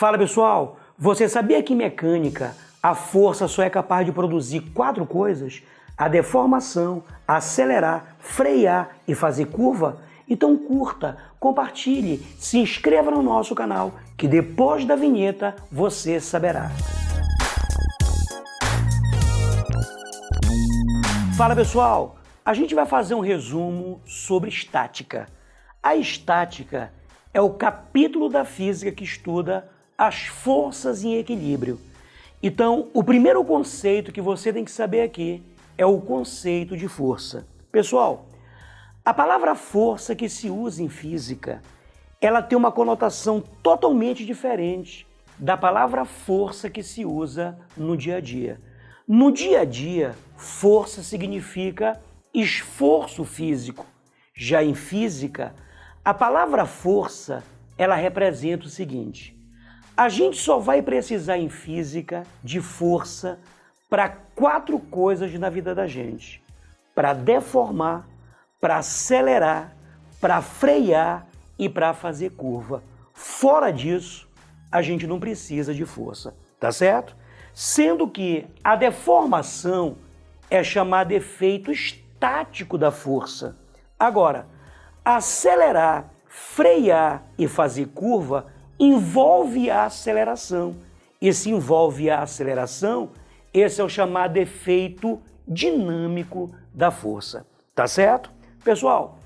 Fala pessoal, você sabia que em mecânica a força só é capaz de produzir 4 coisas? A deformação, acelerar, frear e fazer curva? Então curta, compartilhe, se inscreva no nosso canal que depois da vinheta você saberá. Fala pessoal, a gente vai fazer um resumo sobre estática. A estática é o capítulo da física que estuda as forças em equilíbrio. Então, o primeiro conceito que você tem que saber aqui é o conceito de força. Pessoal, a palavra força que se usa em física, ela tem uma conotação totalmente diferente da palavra força que se usa no dia a dia. No dia a dia, força significa esforço físico. Já em física, a palavra força, ela representa o seguinte: a gente só vai precisar em física de força para 4 coisas na vida da gente: para deformar, para acelerar, para frear e para fazer curva. Fora disso, a gente não precisa de força, tá certo? Sendo que a deformação é chamada efeito estático da força. Agora, acelerar, frear e fazer curva envolve a aceleração. E se envolve a aceleração, esse é o chamado efeito dinâmico da força. Tá certo? Pessoal,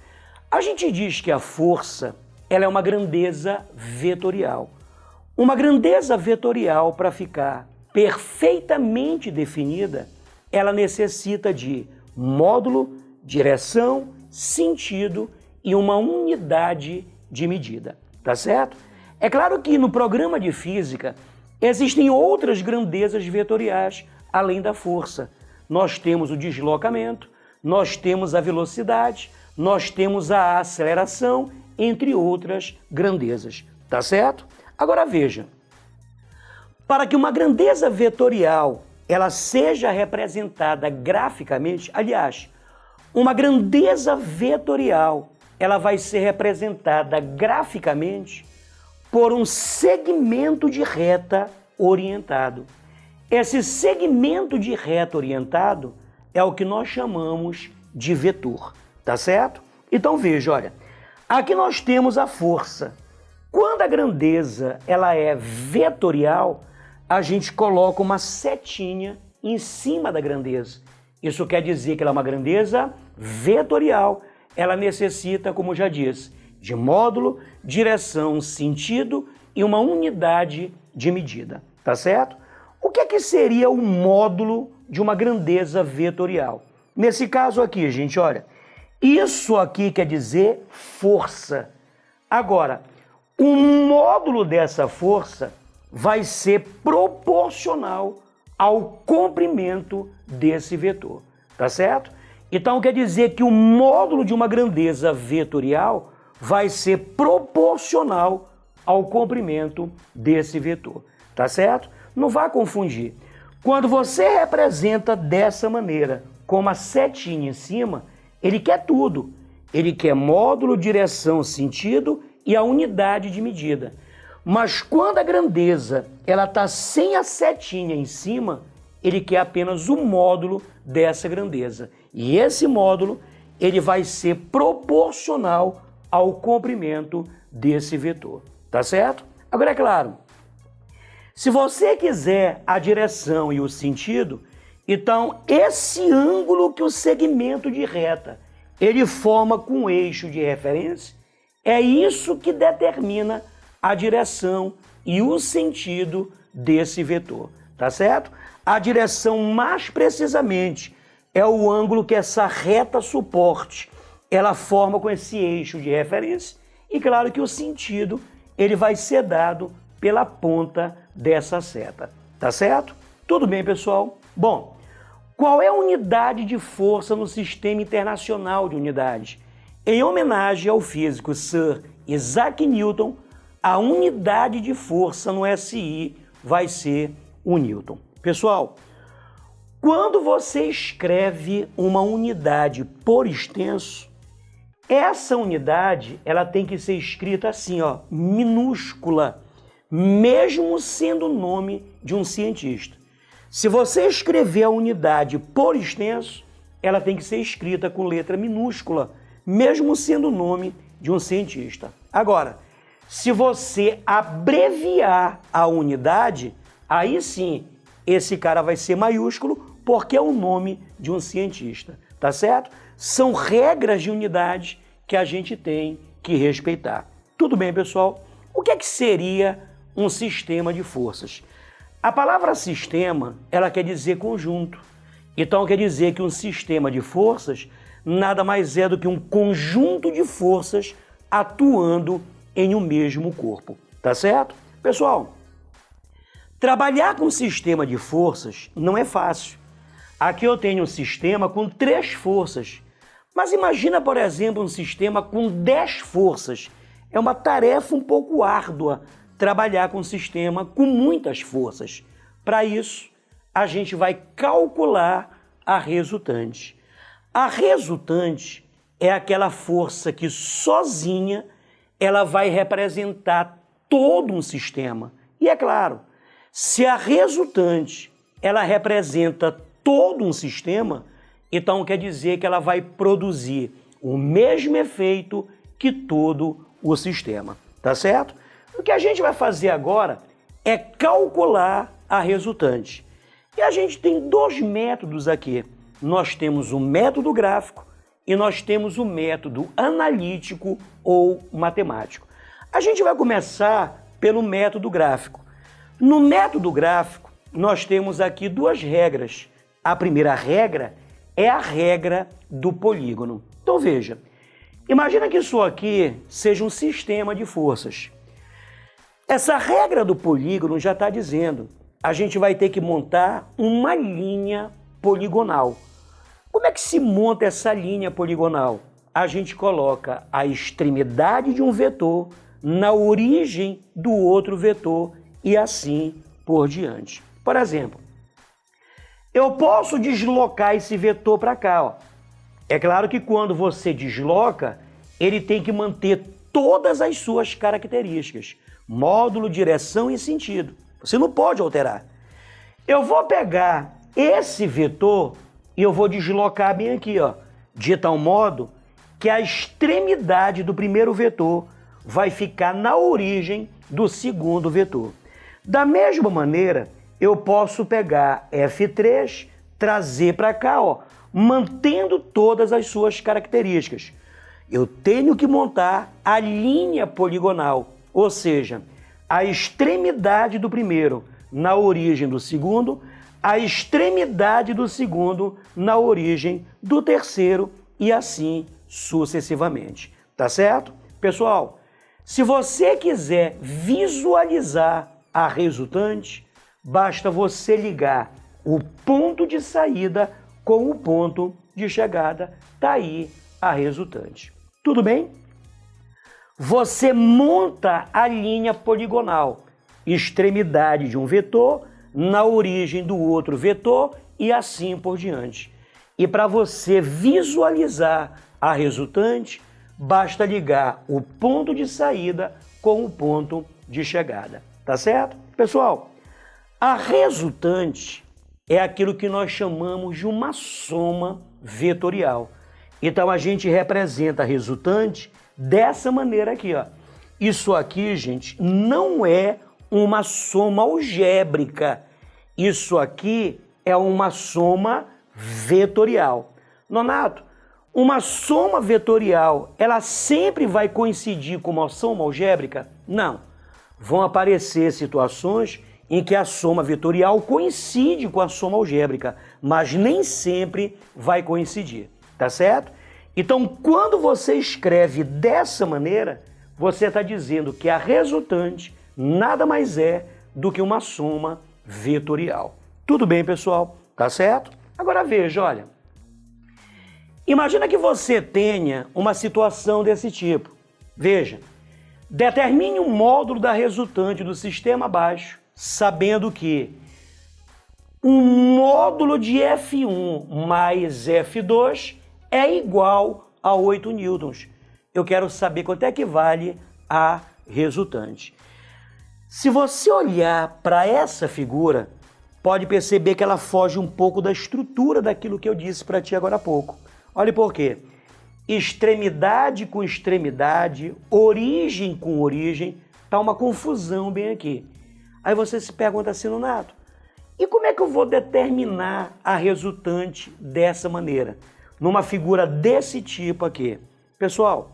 a gente diz que a força ela é uma grandeza vetorial. Uma grandeza vetorial, para ficar perfeitamente definida, ela necessita de módulo, direção, sentido e uma unidade de medida. Tá certo? É claro que no programa de física existem outras grandezas vetoriais além da força. Nós temos o deslocamento, nós temos a velocidade, nós temos a aceleração, entre outras grandezas. Tá certo? Agora veja, para que uma grandeza vetorial ela seja representada graficamente, aliás, uma grandeza vetorial ela vai ser representada graficamente por um segmento de reta orientado. Esse segmento de reta orientado é o que nós chamamos de vetor, tá certo? Então veja, olha, aqui nós temos a força. Quando a grandeza ela é vetorial, a gente coloca uma setinha em cima da grandeza. Isso quer dizer que ela é uma grandeza vetorial. Ela necessita, como já disse, de módulo, direção, sentido e uma unidade de medida, tá certo? O que é que seria o módulo de uma grandeza vetorial? Nesse caso aqui, gente, olha, isso aqui quer dizer força. Agora, o módulo dessa força vai ser proporcional ao comprimento desse vetor, tá certo? Então quer dizer que o módulo de uma grandeza vetorial vai ser proporcional ao comprimento desse vetor, tá certo? Não vá confundir. Quando você representa dessa maneira, com uma setinha em cima, ele quer tudo. Ele quer módulo, direção, sentido e a unidade de medida. Mas quando a grandeza ela está sem a setinha em cima, ele quer apenas o módulo dessa grandeza. E esse módulo ele vai ser proporcional ao comprimento desse vetor. Tá certo? Agora é claro, se você quiser a direção e o sentido, então esse ângulo que o segmento de reta ele forma com o eixo de referência, é isso que determina a direção e o sentido desse vetor, tá certo? A direção, mais precisamente, é o ângulo que essa reta suporte ela forma com esse eixo de referência, e claro que o sentido ele vai ser dado pela ponta dessa seta, tá certo? Tudo bem, pessoal? Bom, qual é a unidade de força no Sistema Internacional de Unidades? Em homenagem ao físico Sir Isaac Newton, a unidade de força no SI vai ser o Newton. Pessoal, quando você escreve uma unidade por extenso, essa unidade ela tem que ser escrita assim, ó, minúscula. mesmo sendo o nome de um cientista. Se você escrever a unidade por extenso, ela tem que ser escrita com letra minúscula, mesmo sendo o nome de um cientista. Agora, se você abreviar a unidade, aí sim, esse cara vai ser maiúsculo, porque é o nome de um cientista, tá certo? São regras de unidade que a gente tem que respeitar. Tudo bem, pessoal? O que é que seria um sistema de forças? A palavra sistema, ela quer dizer conjunto. Então quer dizer que um sistema de forças nada mais é do que um conjunto de forças atuando em um mesmo corpo, tá certo? Pessoal, trabalhar com um sistema de forças não é fácil. Aqui eu tenho um sistema com 3 forças, mas imagina, por exemplo, um sistema com 10 forças. É uma tarefa um pouco árdua trabalhar com um sistema com muitas forças. Para isso, a gente vai calcular a resultante. A resultante é aquela força que sozinha ela vai representar todo um sistema. E é claro, se a resultante ela representa todo um sistema, então quer dizer que ela vai produzir o mesmo efeito que todo o sistema, tá certo? O que a gente vai fazer agora é calcular a resultante. E a gente tem 2 métodos aqui. Nós temos o método gráfico e nós temos o método analítico ou matemático. A gente vai começar pelo método gráfico. No método gráfico, nós temos aqui 2 regras. A primeira regra é a regra do polígono. Então veja, imagina que isso aqui seja um sistema de forças. Essa regra do polígono já está dizendo, a gente vai ter que montar uma linha poligonal. Como é que se monta essa linha poligonal? A gente coloca a extremidade de um vetor na origem do outro vetor e assim por diante. Por exemplo, eu posso deslocar esse vetor para cá. Ó. É claro que quando você desloca, ele tem que manter todas as suas características. Módulo, direção e sentido. Você não pode alterar. Eu vou pegar esse vetor e eu vou deslocar bem aqui, ó, de tal modo que a extremidade do primeiro vetor vai ficar na origem do segundo vetor. Da mesma maneira, eu posso pegar F3, trazer para cá, ó, mantendo todas as suas características. Eu tenho que montar a linha poligonal, ou seja, a extremidade do primeiro na origem do segundo, a extremidade do segundo na origem do terceiro e assim sucessivamente. Tá certo? Pessoal, se você quiser visualizar a resultante, basta você ligar o ponto de saída com o ponto de chegada. Tá aí a resultante. Tudo bem? Você monta a linha poligonal, extremidade de um vetor na origem do outro vetor e assim por diante. E para você visualizar a resultante, basta ligar o ponto de saída com o ponto de chegada. Tá certo? Pessoal, a resultante é aquilo que nós chamamos de uma soma vetorial. Então a gente representa a resultante dessa maneira aqui, ó. Isso aqui, gente, não é uma soma algébrica. Isso aqui é uma soma vetorial. Nonato, uma soma vetorial, ela sempre vai coincidir com uma soma algébrica? Não. Vão aparecer situações em que a soma vetorial coincide com a soma algébrica, mas nem sempre vai coincidir, tá certo? Então, quando você escreve dessa maneira, você está dizendo que a resultante nada mais é do que uma soma vetorial. Tudo bem, pessoal? Tá certo? Agora veja, olha. Imagina que você tenha uma situação desse tipo. Veja, determine um módulo da resultante do sistema abaixo, sabendo que um módulo de F1 mais F2 é igual a 8 newtons. Eu quero saber quanto é que vale a resultante. Se você olhar para essa figura, pode perceber que ela foge um pouco da estrutura daquilo que eu disse para ti agora há pouco. Olha por quê. Extremidade com extremidade, origem com origem, tá uma confusão bem aqui. Aí você se pergunta assim, Nonato, e como é que eu vou determinar a resultante dessa maneira? Numa figura desse tipo aqui. Pessoal,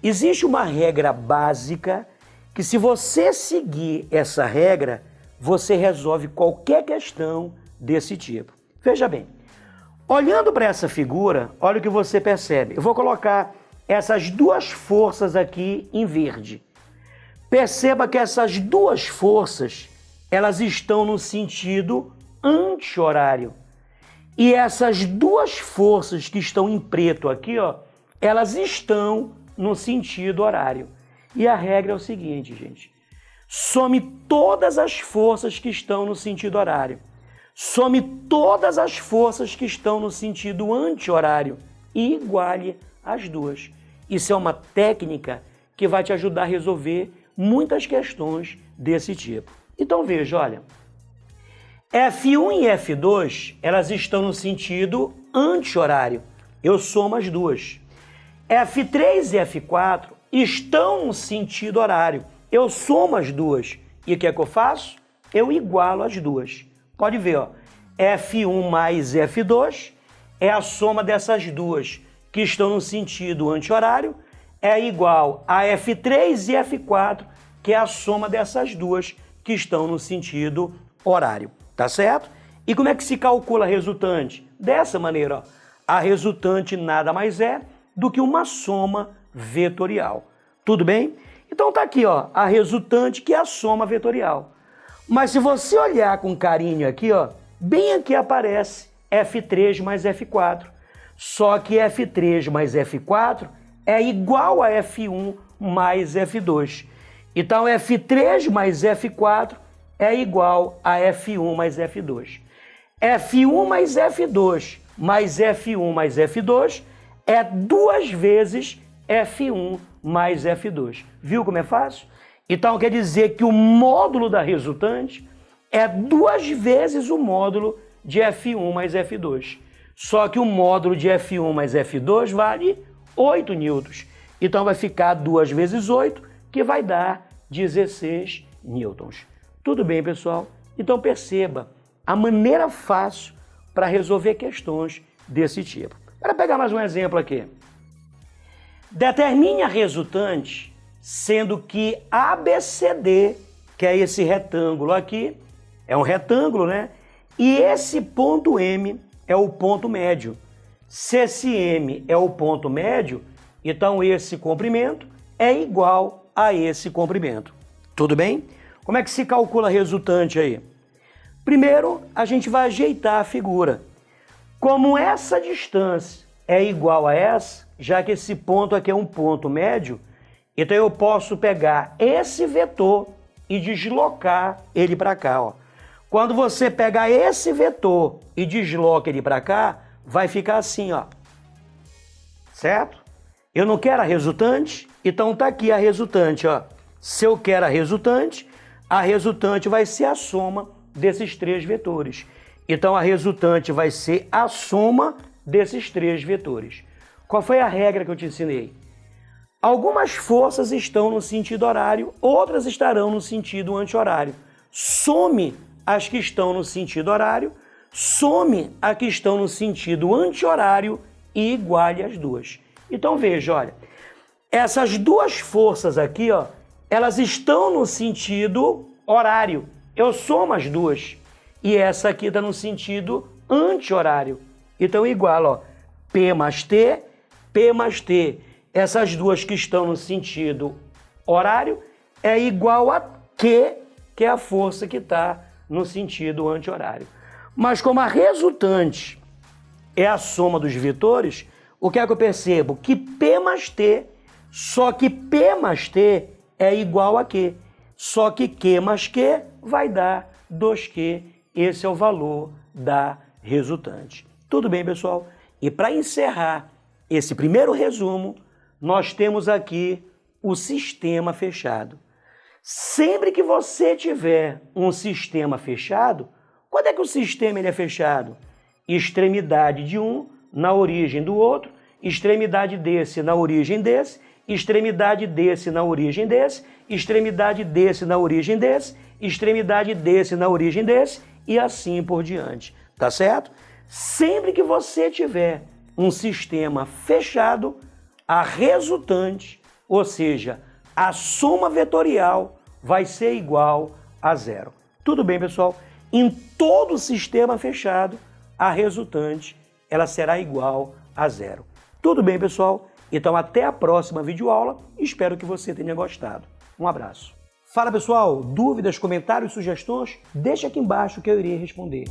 existe uma regra básica que se você seguir essa regra, você resolve qualquer questão desse tipo. Veja bem, olhando para essa figura, olha o que você percebe. Eu vou colocar essas duas forças aqui em verde. Perceba que essas duas forças, elas estão no sentido anti-horário. E essas duas forças que estão em preto aqui, ó, elas estão no sentido horário. E a regra é o seguinte, gente. Some todas as forças que estão no sentido horário. Some todas as forças que estão no sentido anti-horário e iguale as duas. Isso é uma técnica que vai te ajudar a resolver muitas questões desse tipo. Então veja, olha, F1 e F2, elas estão no sentido anti-horário. Eu somo as duas. F3 e F4 estão no sentido horário. Eu somo as duas. E o que é que eu faço? Eu igualo as duas. Pode ver, ó. F1 mais F2 é a soma dessas duas que estão no sentido anti-horário, é igual a F3 e F4, que é a soma dessas duas que estão no sentido horário. Tá certo? E como é que se calcula a resultante? Dessa maneira, ó. A resultante nada mais é do que uma soma vetorial. Tudo bem? Então tá aqui, ó, a resultante, que é a soma vetorial. Mas se você olhar com carinho aqui, ó, bem aqui aparece F3 mais F4. Só que F3 mais F4 é igual a F1 mais F2. Então F3 mais F4 é igual a F1 mais F2. F1 mais F2 mais F1 mais F2 é 2 vezes F1 mais F2. Viu como é fácil? Então quer dizer que o módulo da resultante é 2 vezes o módulo de F1 mais F2. Só que o módulo de F1 mais F2 vale 8 newtons. Então vai ficar 2 vezes 8, que vai dar 16 newtons. Tudo bem, pessoal? Então perceba a maneira fácil para resolver questões desse tipo. Para pegar mais um exemplo aqui. Determine a resultante, sendo que ABCD, que é esse retângulo aqui, é um retângulo, né? E esse ponto M é o ponto médio. Se esse M é o ponto médio, então esse comprimento é igual a esse comprimento. Tudo bem? Como é que se calcula a resultante aí? Primeiro, a gente vai ajeitar a figura. Como essa distância é igual a essa, já que esse ponto aqui é um ponto médio, então eu posso pegar esse vetor e deslocar ele para cá, ó. Quando você pegar esse vetor e desloca ele para cá, vai ficar assim, ó. Certo? Eu não quero a resultante, então tá aqui a resultante, ó. Se eu quero a resultante vai ser a soma desses 3 vetores. Então a resultante vai ser a soma desses 3 vetores. Qual foi a regra que eu te ensinei? Algumas forças estão no sentido horário, outras estarão no sentido anti-horário. Some as que estão no sentido horário, some as que estão no sentido anti-horário e iguale as duas. Então veja, olha, essas duas forças aqui, ó, elas estão no sentido horário. Eu somo as duas. E essa aqui está no sentido anti-horário. Então igual, ó, P mais T, P mais T. Essas duas que estão no sentido horário é igual a Q, que é a força que está no sentido anti-horário. Mas como a resultante é a soma dos vetores, o que é que eu percebo? Que P mais T, só que P mais T é igual a Q. Só que Q mais Q vai dar 2Q. Esse é o valor da resultante. Tudo bem, pessoal? E para encerrar esse primeiro resumo, nós temos aqui o sistema fechado. Sempre que você tiver um sistema fechado, quando é que o sistema ele é fechado? Extremidade de um na origem do outro, extremidade desse na origem desse, extremidade desse na origem desse, extremidade desse na origem desse, extremidade desse na origem desse e assim por diante, tá certo? Sempre que você tiver um sistema fechado, a resultante, ou seja, a soma vetorial vai ser igual a zero. Tudo bem, pessoal? Em todo sistema fechado, a resultante ela será igual a zero. Tudo bem, pessoal? Então até a próxima videoaula. Espero que você tenha gostado. Um abraço. Fala, pessoal. Dúvidas, comentários, sugestões? Deixa aqui embaixo que eu irei responder.